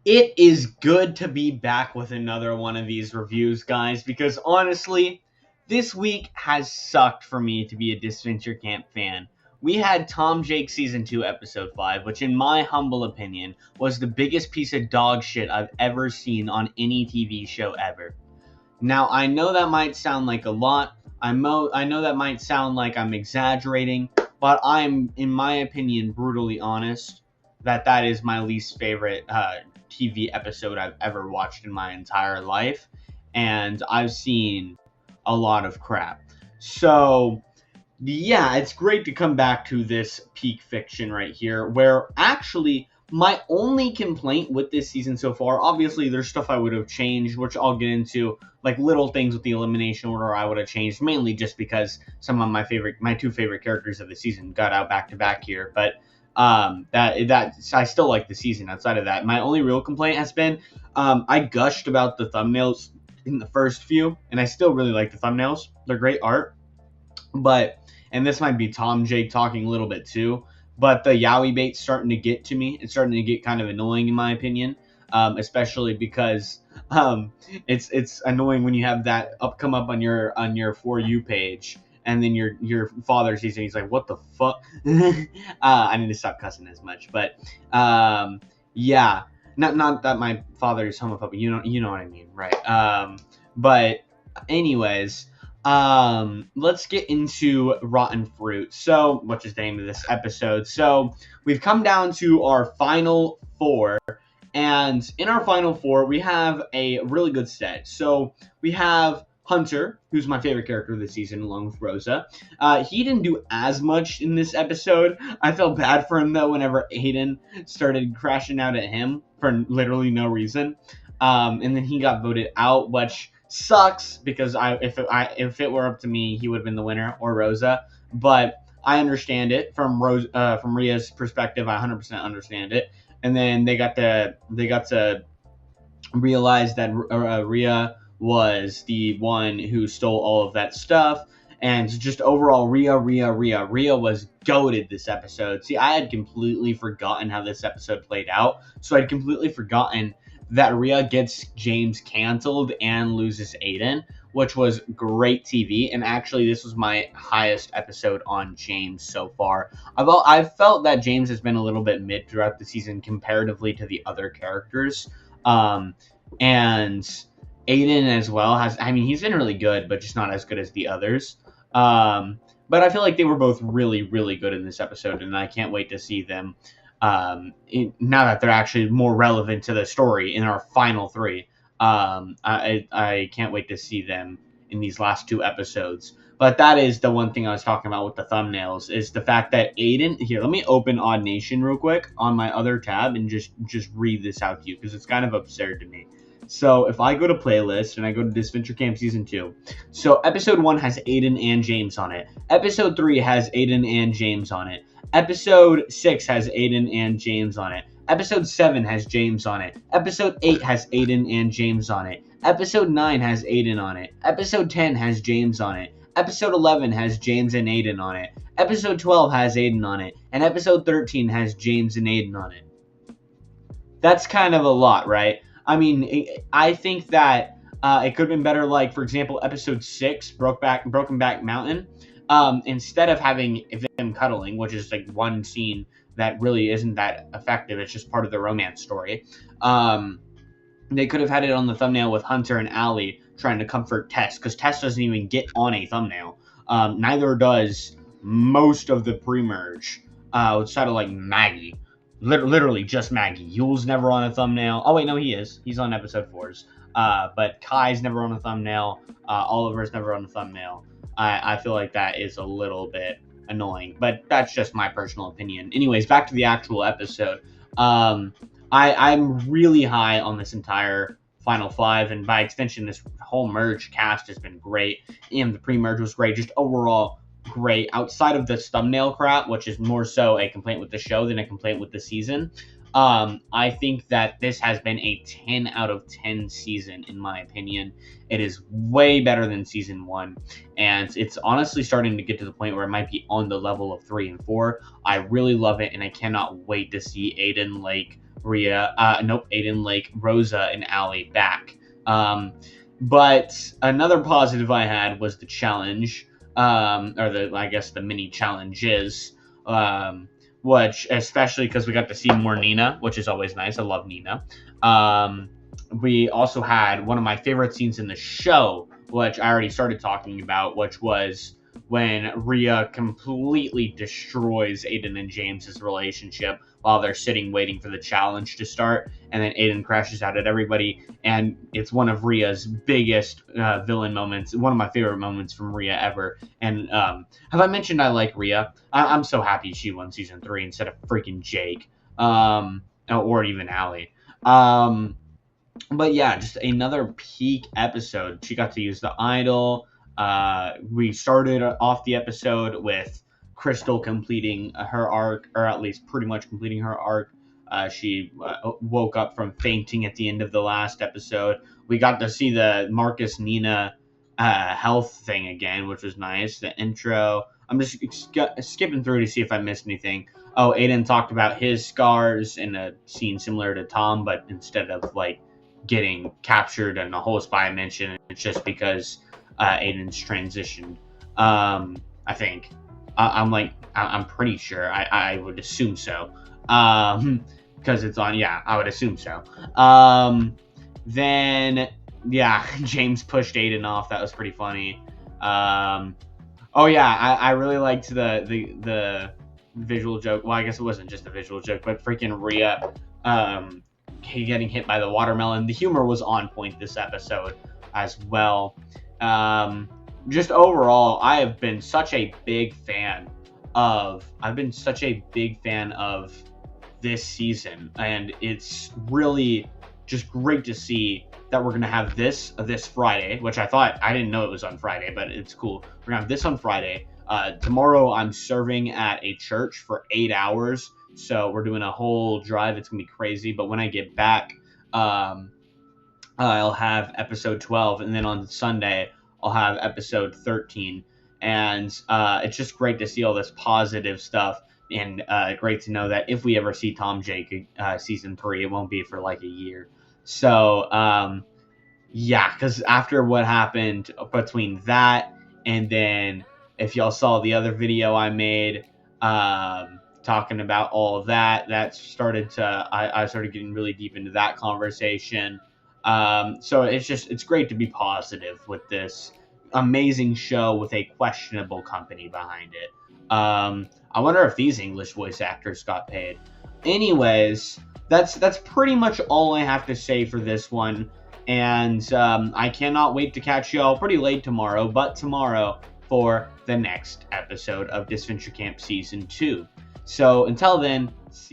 It is good to be back with another one of these reviews, guys, because honestly, this week has sucked for me to be a Disventure Camp fan. We had Tom Jake Season 2, Episode 5, which, in my humble opinion, was the biggest piece of dog shit I've ever seen on any TV show ever. Now, I know that might sound like a lot. I know that might sound like I'm exaggerating, but I'm, in my opinion, brutally honest that that is my least favorite TV episode I've ever watched in my entire life, and I've seen a lot of crap. So, yeah, it's great to come back to this peak fiction right here, where actually my only complaint with this season so far, obviously there's stuff I would have changed, which I'll get into, like little things with the elimination order I would have changed, mainly just because some of my two favorite characters of the season got out back to back here. But that I still like the season. Outside of that, my only real complaint has been I gushed about the thumbnails in the first few, and I still really like the thumbnails. They're great art, but and this might be Tom Jake talking a little bit too, but the Yowie bait's starting to get to me. It's starting to get kind of annoying in my opinion, especially because it's annoying when you have that come up on your For You page, and then your father sees it. And he's like, "What the fuck?" I need to stop cussing as much, but yeah, not that my father is homophobic. You know what I mean, right? But anyways, let's get into Rotten Fruit. So, which is the name of this episode. So, we've come down to our final four, and in our final four, we have a really good set. So, we have Hunter, who's my favorite character of the season, along with Rosa. He didn't do as much in this episode. I felt bad for him, though, whenever Aiden started crashing out at him for literally no reason. And then he got voted out, which sucks because if it were up to me, he would have been the winner, or Rosa. But I understand it from Ria's perspective. I 100% understand it. And then they got to realize that Ria was the one who stole all of that stuff. And just overall, Ria was goated this episode. See, I had completely forgotten how this episode played out. So I'd completely forgotten that Ria gets James canceled and loses Aiden, which was great TV. And actually, this was my highest episode on James so far. I've felt that James has been a little bit mid throughout the season comparatively to the other characters. And Aiden as well he's been really good, but just not as good as the others. But I feel like they were both really, really good in this episode, and I can't wait to see them now that they're actually more relevant to the story in our final three. I can't wait to see them in these last two episodes. But that is the one thing I was talking about with the thumbnails, is the fact that Aiden. Here, let me open Odd Nation real quick on my other tab and just read this out to you, because it's kind of absurd to me. So if I go to playlist and I go to Disventure Camp Season 2, so Episode 1 has Aiden and James on it. Episode 3 has Aiden and James on it. Episode 6 has Aiden and James on it. Episode 7 has James on it. Episode 8 has Aiden and James on it. Episode 9 has Aiden on it. Episode 10 has James on it. Episode 11 has James and Aiden on it. Episode 12 has Aiden on it. And Episode 13 has James and Aiden on it. That's kind of a lot, right? I mean, I think that it could have been better, like, for example, Episode 6, Broken Back Mountain. Instead of having them cuddling, which is like one scene that really isn't that effective, it's just part of the romance story. They could have had it on the thumbnail with Hunter and Allie trying to comfort Tess, because Tess doesn't even get on a thumbnail. Neither does most of the pre-merge, outside of like Maggie. Literally just Maggie. Yule's never on a thumbnail. Oh wait, no, he is. He's on Episode 4's. But Kai's never on a thumbnail. Oliver's never on a thumbnail. I feel like that is a little bit annoying, but that's just my personal opinion. Anyways, back to the actual episode. I'm really high on this entire Final Five, and by extension, this whole merge cast has been great, and the pre-merge was great. Just overall great, outside of this thumbnail crap, which is more so a complaint with the show than a complaint with the season. I think that this has been a 10 out of 10 season, in my opinion. It is way better than season 1, and it's honestly starting to get to the point where it might be on the level of 3 and 4. I really love it, and I cannot wait to see Aiden, Lake, Rhea, nope, Aiden, Lake, Rosa, and Allie back. But another positive I had was the challenge, or I guess the mini challenges, which especially because we got to see more Nina, which is always nice. I love Nina. We also had one of my favorite scenes in the show, which I already started talking about, which was when Rhea completely destroys Aiden and James's relationship while they're sitting waiting for the challenge to start, and then Aiden crashes out at everybody, and it's one of Rhea's biggest villain moments, one of my favorite moments from Rhea ever. And have I mentioned I like Rhea? I'm so happy she won season 3 instead of freaking Jake, or even Allie. But yeah, just another peak episode. She got to use the idol. We started off the episode with Crystal completing her arc, or at least pretty much completing her arc. She woke up from fainting at the end of the last episode. We got to see the Marcus Nina health thing again, which was nice. The intro. I'm just skipping through to see if I missed anything. Oh, Aiden talked about his scars in a scene similar to Tom, but instead of like getting captured in a whole spy mission, it's just because Aiden's transitioned. I think. I'm pretty sure. I would assume so. Because it's on. Yeah, I would assume so. Then yeah, James pushed Aiden off. That was pretty funny. Oh yeah, I really liked the visual joke. Well, I guess it wasn't just a visual joke, but freaking Rhea getting hit by the watermelon. The humor was on point this episode as well. Just overall, I have been such a big fan of this season, and it's really just great to see that we're gonna have this Friday, which I didn't know it was on Friday, but it's cool. We're gonna have this on Friday. Tomorrow I'm serving at a church for 8 hours, so we're doing a whole drive. It's gonna be crazy, but when I get back, I'll have episode 12, and then on Sunday I'll have episode 13. And it's just great to see all this positive stuff, and great to know that if we ever see Tom Jake season 3, it won't be for like a year. So yeah, because after what happened between that and then, if y'all saw the other video I made talking about all of that, I started getting really deep into that conversation. So it's great to be positive with this amazing show with a questionable company behind it. I wonder if these English voice actors got paid. Anyways, that's pretty much all I have to say for this one. And I cannot wait to catch y'all pretty late tomorrow, but tomorrow for the next episode of Disventure Camp Season 2. So until then, see